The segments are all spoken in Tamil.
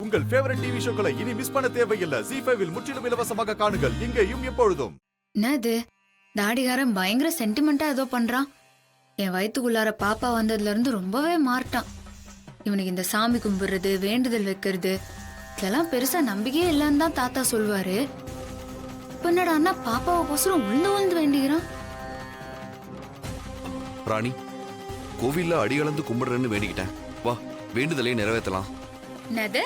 உங்கள் ஃபேவரட் டிவி ஷோக்களை இனி மிஸ் பண்ண தேவையில்லை. ஜீ5 இல் முற்றிலும் இலவசமாக காணுங்கள். இங்கேயும் எப்பொழுதும். என்னது தாடிகாரன் பயங்கர சென்டிமெண்டா ஏதோ பண்றான். என் வயிற்றுக்குள்ளார பாப்பா வந்ததுல இருந்து ரொம்பவே மாறிட்டான். இவனுக்கு இந்த சாமி கும்பிடுறது, வேண்டுதல் வைக்கிறது இதெல்லாம் பெருசா நம்பிக்கையே இல்லைன்னு தான் தாத்தா சொல்லுவாரு. பின்னடா அண்ணா பாப்பாவை கோசரம் உழுந்து வேண்டிக்கிறான். ராணி, கோவில்ல அடிகளந்து கும்பிடுறேன்னு வேண்டிக்கிட்டேன். வா, வேண்டுதலை நிறைவேற்றலாம். என்னது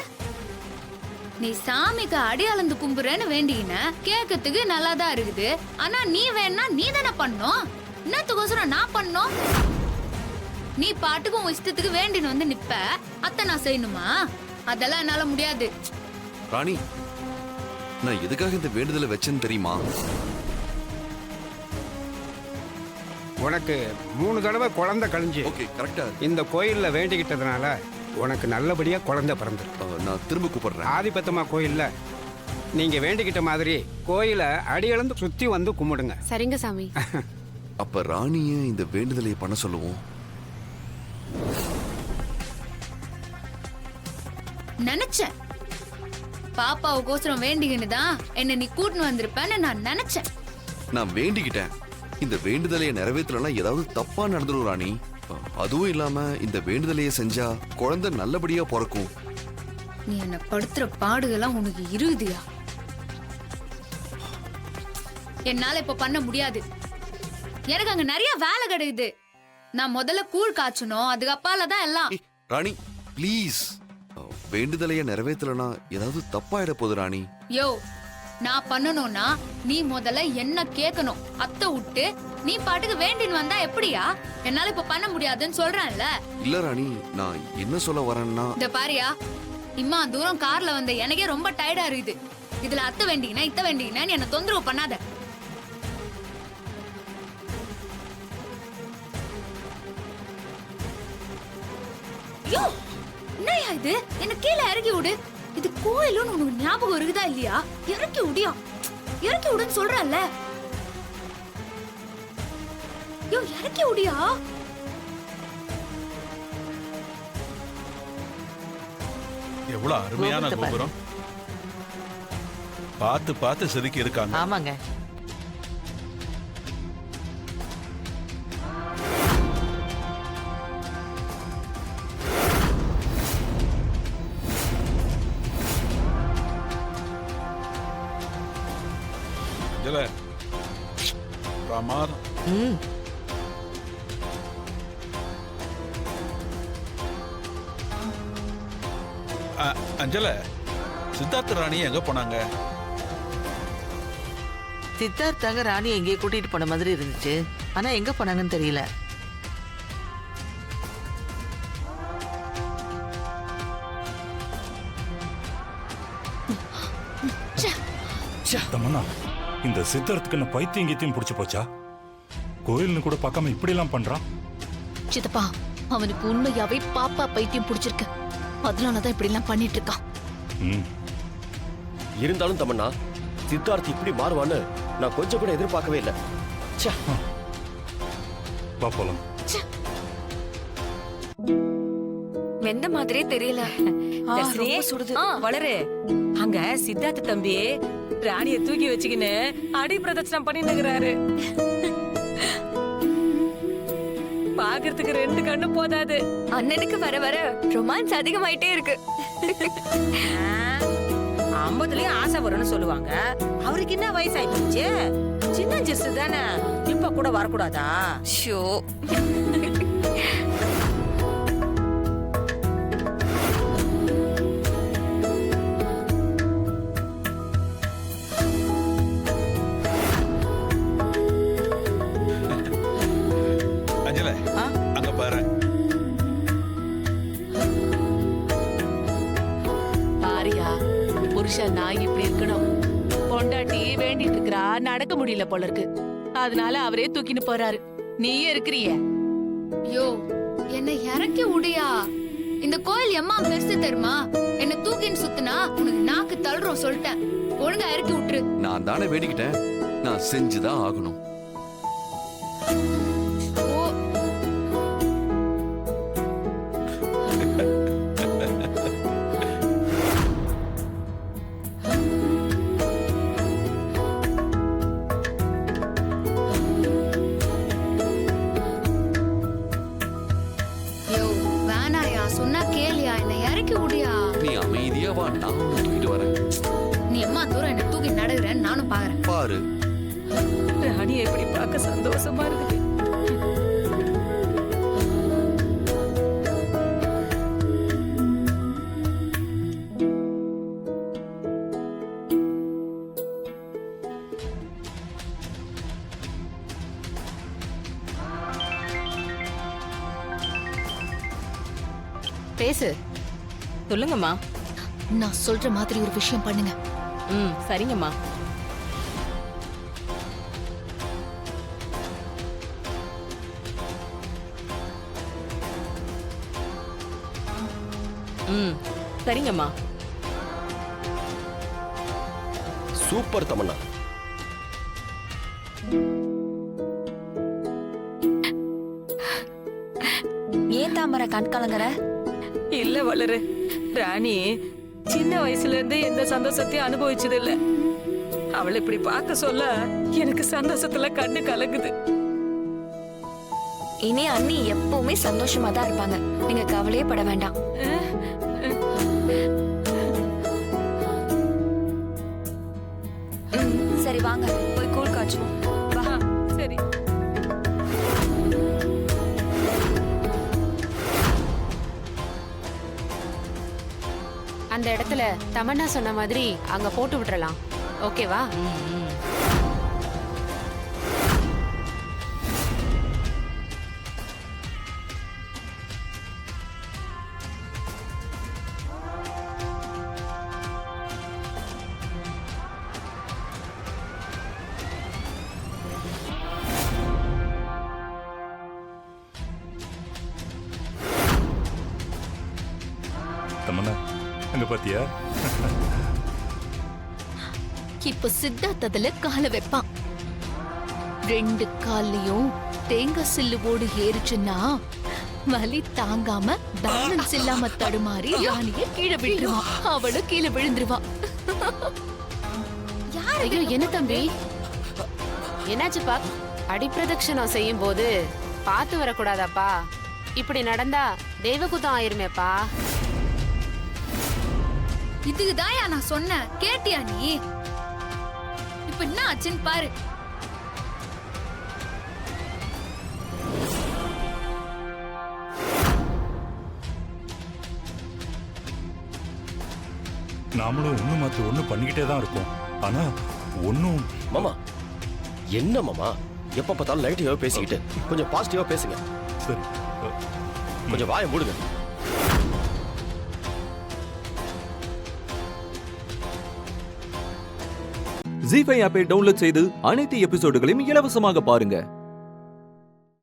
நீ சாமிக்கு அடி அளந்து கும்புறேன்னு வேண்டிக்கின கேட்கறதுக்கு நல்லாதான் இருக்குது. ஆனா நீ வேணா நீ தானே பண்ணும். என்னத்துக்கோசரம் நான் பண்ணும்? நீ பாட்டுக்கும் இஷ்டத்துக்கு வேண்டின்னு வந்து நிப்ப. அத்தை நான் செய்யணுமா? அதெல்லாம் என்னால முடியாது. ராணி, நான் எதுக்காக இந்த வேண்டுதலை வச்சேன்னு தெரியுமா? உனக்கு 3 தடவை குழந்தை கழிஞ்சு ஓகே, கரெக்டா. இந்த கோயில்ல வேண்டிக்கிட்டதுனால உனக்கு நல்லபடியா குழந்தை பிறந்திருக்கு. நான் திரும்ப கூப்பிடுறேன். ஆதிபத்தமா கோயில்ல நீங்க வேண்டிக்கிட்ட மாதிரி கோயிலை அடியளந்து சுத்தி வந்து கும்பிடுங்க. சரிங்க சாமி. அப்ப ராணிய இந்த வேண்டுதலை பண்ண சொல்லுவோம். நினைச்சேன் பாப்பாவுக்கோசரம் வேண்டிக்கினுதான் என்ன நீ கூட்டின்னு வந்திருப்பேன்னு நான் நினைச்சேன். நான் வேண்டிக்கிட்டேன். இந்த வேண்டுதலையை நிறைவேற்றலன்னா ஏதாவது தப்பா நடந்துடும் ராணி. அதுவும் இல்லாம இந்த வேண்டுதலையை செஞ்சா குழந்தை நல்லபடியா பிறக்கும். நீ என்ன படுத்துற பாடுகள்லாம் உனக்கு இருக்குதியா? என்னால இப்ப பண்ண முடியாது. எனக்கு அங்க நிறைய வேலை கிடைக்குது. நான் முதல்ல கூழ் காய்ச்சணும், அதுக்கு அப்பால தான் எல்லாம். ராணி ப்ளீஸ், வேண்டுதலையை நிறைவேற்றலனா ஏதாவது தப்பாயிட போகுது ராணி. யோ, நான் பண்ணணும்னா நீ முதல்ல என்ன கேட்கணும். அத்தை விட்டு நீ பாட்டுக்கு வேண்டின்னு வந்தா எப்படியா? என்னால இப்ப பண்ண முடியாதுன்னு சொல்றேன்ல. இல்ல ராணி, நான் என்ன சொல்ல வரேன்னா, இந்த பாரியா, இம்மா தூரம் கார்ல வந்த எனக்கே ரொம்ப டயர்டா இருக்குது. இதுல அத்தை வேண்டிங்கன்னா இத்த வேண்டிங்கன்னா என்ன தொந்தரவு பண்ணாத. யோ, என்னையா இது? என்ன கீழே இறக்கி விடு. இது கோயிலும் உனக்கு ஞாபகம் இருக்குதா இல்லையா? இறக்கி விடியா, இறக்கி விடுன்னு சொல்றல்ல. யோ, இறக்கி விடியா. எவ்வளவு அருமையான கோபுரம். பார்த்து பார்த்து செதுக்கி இருக்காங்க. ஆமாங்க. பிரமாதம். அஞ்சல, சித்தார்த்த ராணி எங்க போனாங்க? சித்தார்த்தாங்க ராணி எங்கேயே கூட்டிட்டு போன மாதிரி இருந்துச்சு. ஆனா எங்க போனாங்கன்னு தெரியல. தமன்னா, இந்த சித்தார்த்துக்கு பைத்தியம் கீத்தியம் பிடிச்சு போச்சா? கோயில்னு கூட பார்க்காம இப்படி எல்லாம் பண்றான். சித்தப்பா, அவனுக்கு உண்மையாவே பாப்பா பைத்தியம் பிடிச்சிருக்கு. அதனாலதான் இப்படி எல்லாம் பண்ணிட்டு இருக்கான். இருந்தாலும் தமன்னா, சித்தார்த் இப்படி மாறுவான்னு நான் கொஞ்சம் கூட எதிர்பார்க்கவே இல்லை. பாப்போலாம். வெந்த மாதிரியே தெரியல. சுடுது. வளரு அங்க சித்தார்த்த தம்பி ராணிய தூக்கி வச்சுக்கின்னு அடி பிரதட்சணம் பண்ணினுங்கிறாரு. பாக்குறதுக்கு 2 கண்ணு போதாது. அண்ணனுக்கு வர வர ரொமான்ஸ் அதிகமாயிட்டே இருக்கு. 50லயும் ஆசை வரும்னு சொல்லுவாங்க. அவருக்கு என்ன வயசாயிடுச்சு? சின்ன ஜெஸ் தானே, இப்ப கூட வரக்கூடாதா? ஷோ, அஞ்சல, அங்க பாரு. பாரியா, புருஷன் நான் இப்படி இருக்கணும். பொண்டாட்டி வேண்டிட்டு இருக்கறா, நடக்க முடியல போல இருக்கு. அதனால அவரே தூக்கின்னு போறாரு. நீயே இருக்கிறிய. யோ, என்ன இறக்கி விடியா. இந்த கோயில் எம்மா பெருசு தெரியுமா? என்ன தூக்கின்னு சுத்துனா உனக்கு நாக்கு தள்ளுறோம் சொல்லிட்டேன். ஒழுங்கா இறக்கி விட்டுரு. நான் தானே வேண்டிக்கிட்டேன், நான் செஞ்சுதான் ஆகணும். வா நான் உன்னை தூக்கிட்டு வரேன். நீ எம்மா தூரம் என்ன தூக்கி நடக்கிறேன்னு நானும் பாக்குறேன். பாரு. ராணி எப்படி பார்க்க சந்தோஷமா இருக்குது. பேசு. சொல்லுங்கம்மா. நான் சொல்ற மாதிரி ஒரு விஷயம் பண்ணுங்க. சரிங்கம்மா. சரிங்கம்மா. சூப்பர் தமன்னா. ஏன் தாமரை கண் கலங்குற? இல்ல வளரு, ராணி சின்ன வயசுல இருந்து எந்த சந்தோஷத்தையும் அனுபவிச்சது இல்ல. அவளை இப்படி பார்க்க சொல்ல எனக்கு சந்தோஷத்துல கண்ணு கலங்குது. இனி அண்ணி எப்பவுமே சந்தோஷமா தான் இருப்பாங்க. நீங்க கவலையே பட வேண்டாம். சரி வாங்க போய் கூழ் காய்ச்சுவோம். சரி. அந்த இடத்துல தமன்னா சொன்ன மாதிரி அங்க போட்டு விட்டுறலாம். ஓகேவா? தமன்னா அங்க பாத்தியா? இப்ப சித்தார்த் அதுல கால வைப்பான். 2 கால்லயும் தேங்காய் சில்லு ஓடு ஏறிச்சுன்னா வலி தாங்காம பேலன்ஸ் இல்லாம தடுமாறி ராணிய கீழே விழுந்துருவான். அவளும் கீழே விழுந்துருவான். ஐயோ என்ன தம்பி, என்னாச்சுப்பா? அடிப்பிரதட்சணம் செய்யும் போது பார்த்து வரக்கூடாதாப்பா? இப்படி நடந்தா தெய்வகுத்தம் ஆயிருமேப்பா. இதுக்குதாயா நான் சொன்னேன், கேட்டியா நீ? இப்ப என்ன ஆச்சுன்னு பாரு. நாமளும் ஒண்ணு மாத்தி ஒண்ணு பண்ணிக்கிட்டே தான் இருக்கோம். ஆனா ஒன்னும். மாமா என்ன மாமா எப்ப பார்த்தாலும் நெகட்டிவா பேசிக்கிட்டு கொஞ்சம் பாசிட்டிவா பேசுங்க. சரி கொஞ்சம் வாயை மூடுங்க. ஜீ5 ஆப்பை டவுன்லோட் செய்து அனைத்து எபிசோடுகளையும் இலவசமாக பாருங்க.